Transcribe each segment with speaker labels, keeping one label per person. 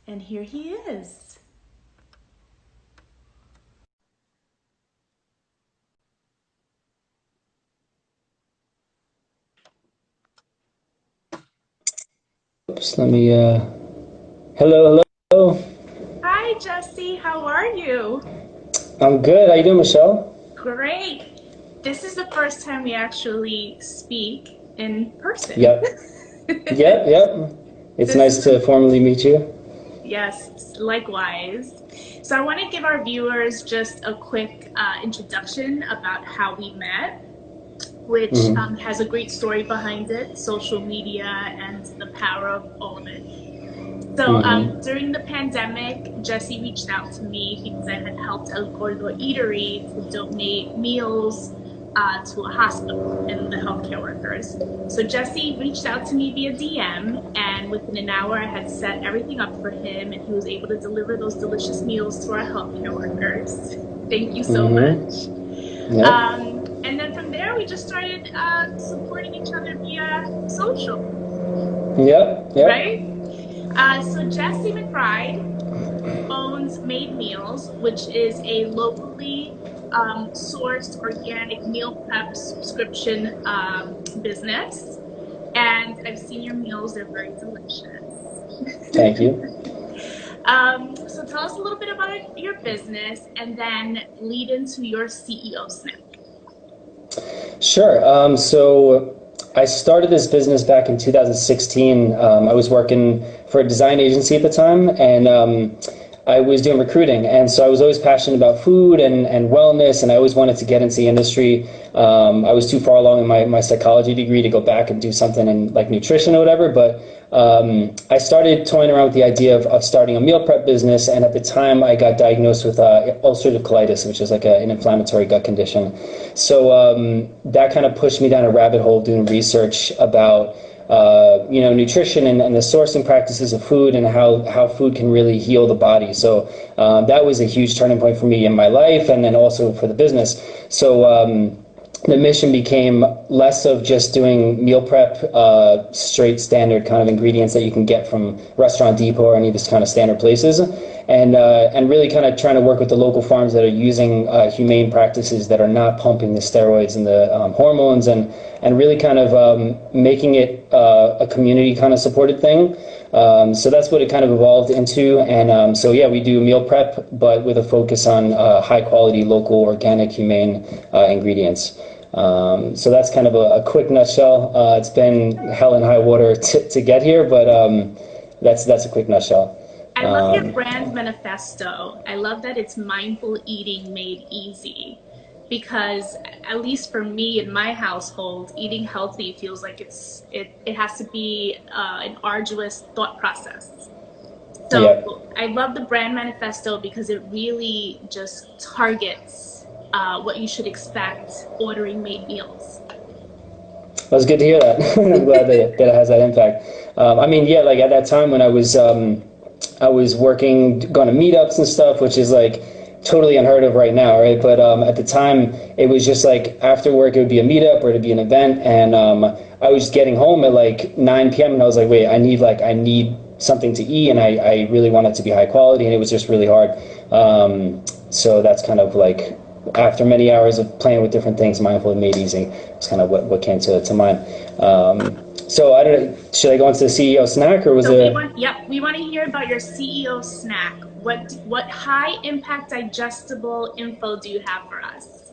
Speaker 1: And here he is.
Speaker 2: Oops, let me, hello, hello.
Speaker 1: Hi, Jesse. How are you?
Speaker 2: I'm good. How you doing, Michelle?
Speaker 1: Great. This is the first time we actually speak in person.
Speaker 2: Yep, yep. It's
Speaker 1: This
Speaker 2: nice
Speaker 1: is,
Speaker 2: to formally meet you.
Speaker 1: yes, likewise. So I want to give our viewers just a quick introduction about how we met, which
Speaker 2: Hmm.
Speaker 1: has a great story behind it, social media and the power of all of it. So
Speaker 2: Hmm.
Speaker 1: during the pandemic, Jesse reached out to me because I had helped El Gordo Eatery to donate meals to a hospital and the healthcare workers. So Jesse reached out to me via DM, and within an hour, I had set everything up for him, and he was able to deliver those delicious meals to our healthcare workers. Thank you so much.
Speaker 2: Hmm. Yep,
Speaker 1: And then from there, we just started supporting each other via social,
Speaker 2: yep.
Speaker 1: right? So Jesse McBride owns MadeMeals, which is a locally sourced organic meal prep subscription business. And I've seen your meals, they're very delicious.
Speaker 2: Thank you.
Speaker 1: So tell us a little bit about your business and then lead into your CEO snack.
Speaker 2: Sure. So I started this business back in 2016. I was working for a design agency at the time, and I was doing recruiting. And so I was always passionate about food and wellness, and I always wanted to get into the industry. I was too far along in my psychology degree to go back and do something in like nutrition or whatever, but I started toying around with the idea of starting a meal prep business, and at the time I got diagnosed with ulcerative colitis, which is like an inflammatory gut condition. So that kind of pushed me down a rabbit hole doing research about nutrition and the sourcing practices of food and how food can really heal the body. So that was a huge turning point for me in my life and then also for the business. So the mission became less of just doing meal prep, straight standard kind of ingredients that you can get from Restaurant Depot or any of these kind of standard places, and really kind of trying to work with the local farms that are using humane practices that are not pumping the steroids and the hormones, and really kind of making it a community kind of supported thing. So that's what it kind of evolved into. And so, yeah, we do meal prep, but with a focus on high quality, local, organic, humane ingredients. So that's kind of a quick nutshell. It's been hell and high water to get here, but that's a quick nutshell.
Speaker 1: I love your
Speaker 2: Um,
Speaker 1: brand manifesto. I love that it's mindful eating made easy because at least for me in my household, eating healthy feels like it has to be an arduous thought process.
Speaker 2: yeah,
Speaker 1: So I love the brand manifesto because it really just targets what you should expect ordering made meals.
Speaker 2: it was good to hear that. I'm glad that it has that impact. I mean, yeah, like at that time when I was working, going to meetups and stuff, which is like totally unheard of right now, right? But at the time, it was just like after work, it would be a meetup or it'd be an event, and I was getting home at like 9 p.m. and I was like, wait, I need something to eat, and I really want it to be high quality, and it was just really hard. So that's kind of like after many hours of playing with different things, mindful and made easy. It's kind of what came to mind. So I don't know. Should I go into the CEO snack or was
Speaker 1: So
Speaker 2: it?
Speaker 1: we want to hear about your CEO snack. What high impact digestible info do you have for us?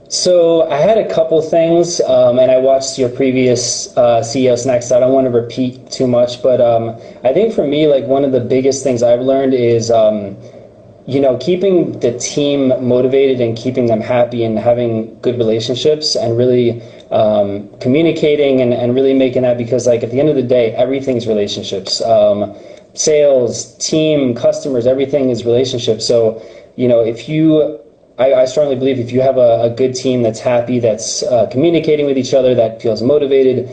Speaker 2: So I had a couple things, and I watched your previous CEO snacks. So I don't want to repeat too much, but I think for me, like one of the biggest things I've learned is keeping the team motivated and keeping them happy and having good relationships and really communicating and really making that, because like at the end of the day, everything's relationships. Sales, team, customers, everything is relationships. So, if you I strongly believe if you have a good team that's happy, that's communicating with each other, that feels motivated,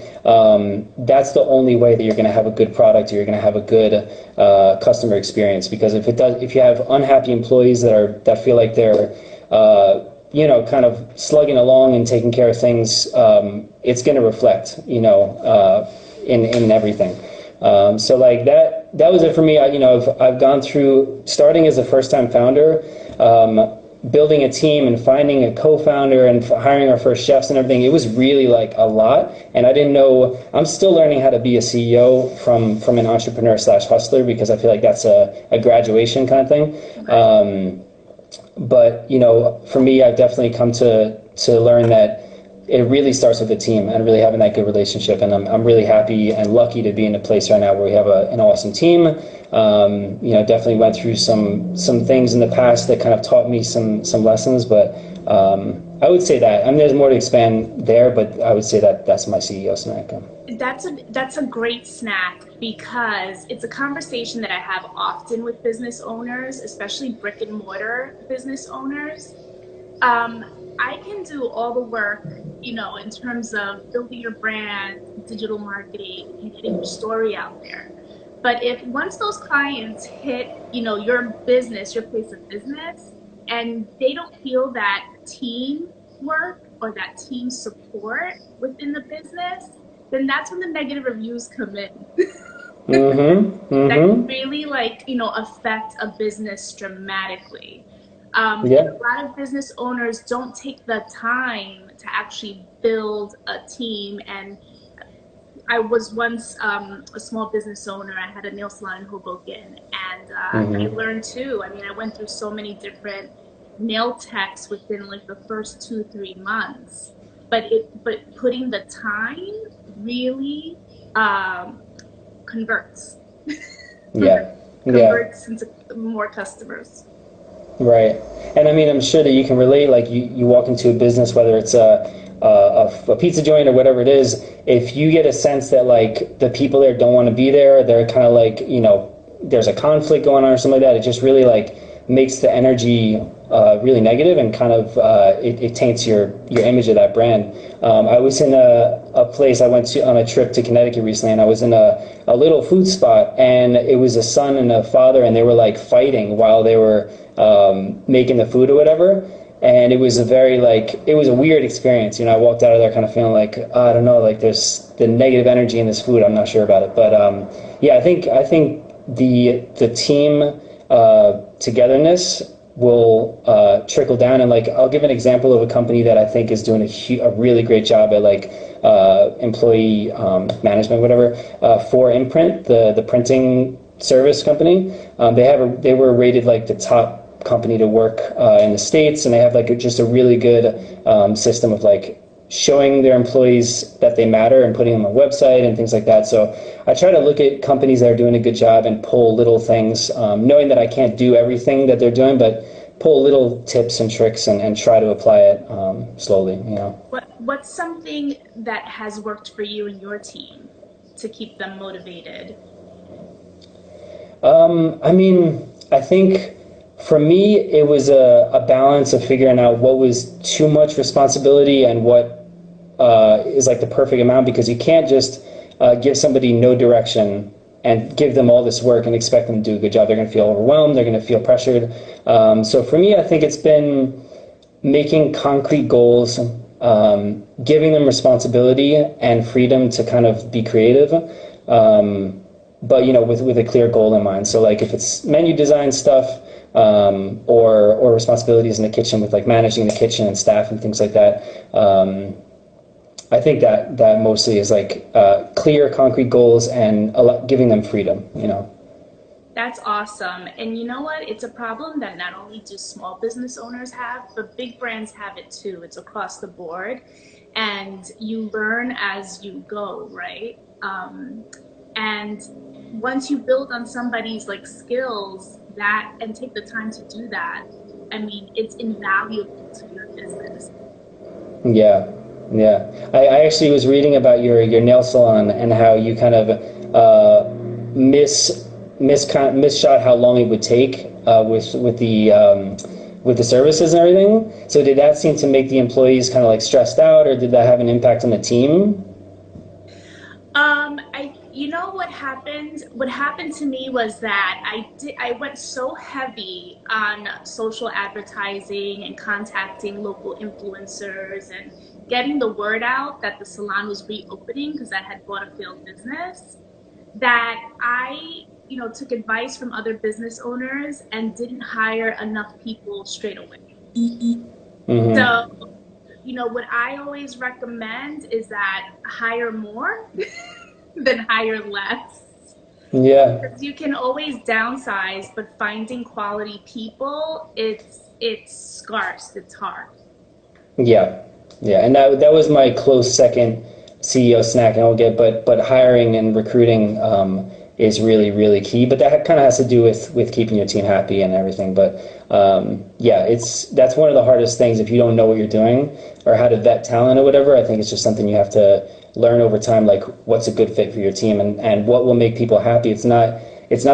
Speaker 2: that's the only way that you're going to have a good product or you're going to have a good customer experience. Because if you have unhappy employees that feel like they're kind of slugging along and taking care of things, it's going to reflect, in everything. So like that. that was it for me. I've gone through starting as a first time founder, building a team and finding a co-founder and hiring our first chefs and everything. It was really like a lot, and I didn't know. I'm still learning how to be a CEO from an entrepreneur slash hustler, because I feel like that's a graduation kind of thing. But for me, I've definitely come to learn that it really starts with the team and really having that good relationship. And I'm really happy and lucky to be in a place right now where we have an awesome team. Definitely went through some things in the past that kind of taught me some lessons. But I would say that. I mean, there's more to expand there, but I would say that that's my CEO snack.
Speaker 1: That's a great snack, because it's a conversation that I have often with business owners, especially brick and mortar business owners. I can do all the work, in terms of building your brand, digital marketing, and getting your story out there. But if once those clients hit, your business, your place of business, and they don't feel that team work or that team support within the business, then that's when the negative reviews come in.
Speaker 2: Mm-hmm.
Speaker 1: That can
Speaker 2: Mm-hmm.
Speaker 1: really affect a business dramatically. And
Speaker 2: Yeah.
Speaker 1: a lot of business owners don't take the time to actually build a team. And I was once a small business owner. I had a nail salon in Hoboken, and I
Speaker 2: Mm-hmm.
Speaker 1: learned too. I mean, I went through so many different nail techs within like the first 2, 3 months. But putting the time really converts
Speaker 2: Yeah. Yeah.
Speaker 1: converts into more customers.
Speaker 2: Right. And I mean, I'm sure that you can relate. Like you walk into a business, whether it's a pizza joint or whatever it is, if you get a sense that like the people there don't want to be there, they're kind of like, there's a conflict going on or something like that, it just really like makes the energy really negative, and kind of it taints your image of that brand. I was in a place, I went to on a trip to Connecticut recently, and I was in a little food spot, and it was a son and a father, and they were like fighting while they were making the food or whatever. And it was it was a weird experience. I walked out of there kind of feeling like, oh, I don't know, like there's the negative energy in this food. I'm not sure about it. But yeah, I think the team togetherness will trickle down. And like, I'll give an example of a company that I think is doing a really great job at like employee management, whatever, for Imprint, the printing service company. They were rated like the top company to work in the States, and they have like just a really good system of like showing their employees that they matter and putting them on a website and things like that. So I try to look at companies that are doing a good job and pull little things, knowing that I can't do everything that they're doing, but pull little tips and tricks, and try to apply it slowly.
Speaker 1: What's something that has worked for you and your team to keep them motivated?
Speaker 2: I mean, I think for me, it was a balance of figuring out what was too much responsibility and what is like the perfect amount, because you can't just give somebody no direction and give them all this work and expect them to do a good job. They're going to feel overwhelmed. They're going to feel pressured. So for me, I think it's been making concrete goals, giving them responsibility and freedom to kind of be creative. But with a clear goal in mind. So like if it's menu design stuff, or responsibilities in the kitchen with like managing the kitchen and staff and things like that. I think that mostly is like clear, concrete goals and giving them freedom.
Speaker 1: That's awesome. And you know what? It's a problem that not only do small business owners have, but big brands have it too. It's across the board. And you learn as you go, right? And once you build on somebody's like skills that and take the time to do that, I mean, it's invaluable to your business.
Speaker 2: Yeah, yeah. I actually was reading about your nail salon and how you kind of misshot how long it would take with the services and everything. So did that seem to make the employees kind of like stressed out, or did that have an impact on the team?
Speaker 1: You know what happened? What happened to me was that I went so heavy on social advertising and contacting local influencers and getting the word out that the salon was reopening because I had bought a failed business, that took advice from other business owners and didn't hire enough people straight away.
Speaker 2: Mm-hmm.
Speaker 1: So, what I always recommend is that hire more than hire less.
Speaker 2: Yeah.
Speaker 1: Because you can always downsize, but finding quality people, it's scarce, it's hard.
Speaker 2: Yeah, yeah, and that was my close second CEO snack, and I'll get, but hiring and recruiting is really really key. But that kind of has to do with keeping your team happy and everything. But yeah, that's one of the hardest things if you don't know what you're doing or how to vet talent or whatever. I think it's just something you have to learn over time, like what's a good fit for your team and what will make people happy. It's not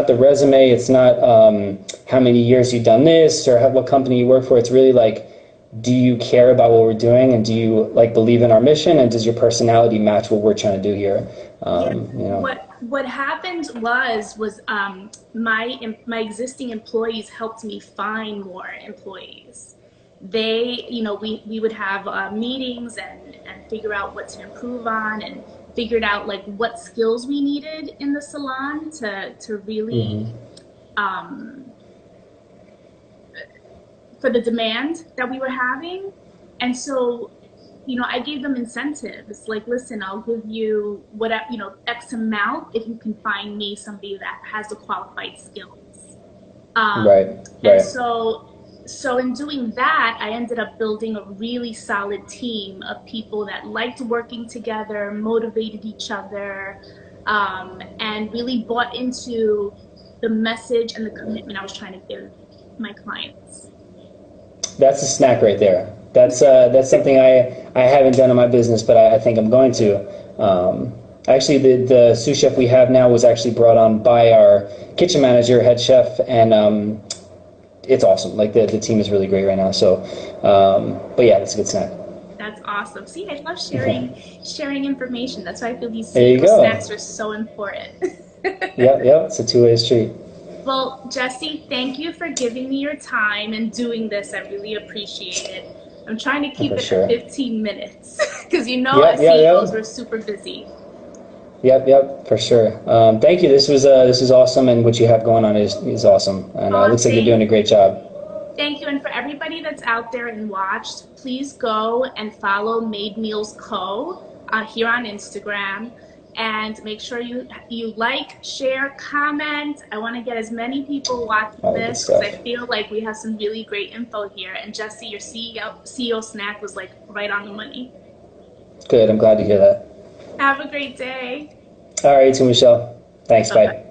Speaker 2: the resume. It's not how many years you've done this or what company you work for. It's really like, do you care about what we're doing, and do you like believe in our mission, and does your personality match what we're trying to do here?
Speaker 1: Yeah.
Speaker 2: You know.
Speaker 1: What happened was my existing employees helped me find more employees. They, we would have meetings and figure out what to improve on, and figured out like what skills we needed in the salon to really
Speaker 2: Hmm.
Speaker 1: um, for the demand that we were having. And so, I gave them incentives like, listen, I'll give you whatever, X amount if you can find me somebody that has the qualified skills.
Speaker 2: Right,
Speaker 1: And
Speaker 2: right.
Speaker 1: so in doing that, I ended up building a really solid team of people that liked working together, motivated each other, and really bought into the message and the commitment I was trying to give my clients.
Speaker 2: That's a snack right there. That's something I haven't done in my business, but I think I'm going to. Actually, the sous chef we have now was actually brought on by our kitchen manager, head chef, and it's awesome. Like the team is really great right now. So, but yeah, that's a good snack.
Speaker 1: That's awesome. See, I love sharing information. That's why I feel these
Speaker 2: There you
Speaker 1: CEO snacks
Speaker 2: go.
Speaker 1: are so important.
Speaker 2: Yep, yep. It's a two-way street.
Speaker 1: Well, Jesse, thank you for giving me your time and doing this. I really appreciate it. I'm trying to keep
Speaker 2: For
Speaker 1: it at
Speaker 2: sure.
Speaker 1: 15 minutes because
Speaker 2: Yep,
Speaker 1: as
Speaker 2: yep,
Speaker 1: CEOs,
Speaker 2: yep.
Speaker 1: we're super busy.
Speaker 2: Yep, yep, for sure. Thank you. This is awesome, and what you have going on is awesome, and
Speaker 1: Oh,
Speaker 2: looks like you're doing a great job.
Speaker 1: thank you. And for everybody that's out there and watched, please go and follow Made Meals Co. Here on Instagram. And make sure you like, share, comment. I want to get as many people watching
Speaker 2: All the good
Speaker 1: this because
Speaker 2: stuff.
Speaker 1: I feel like we have some really great info here. And Jesse, your CEO snack was like right on the money.
Speaker 2: Good. I'm glad to hear that.
Speaker 1: Have a great day.
Speaker 2: All right, too, Michelle. Thanks.
Speaker 1: Bye bye.
Speaker 2: Bye.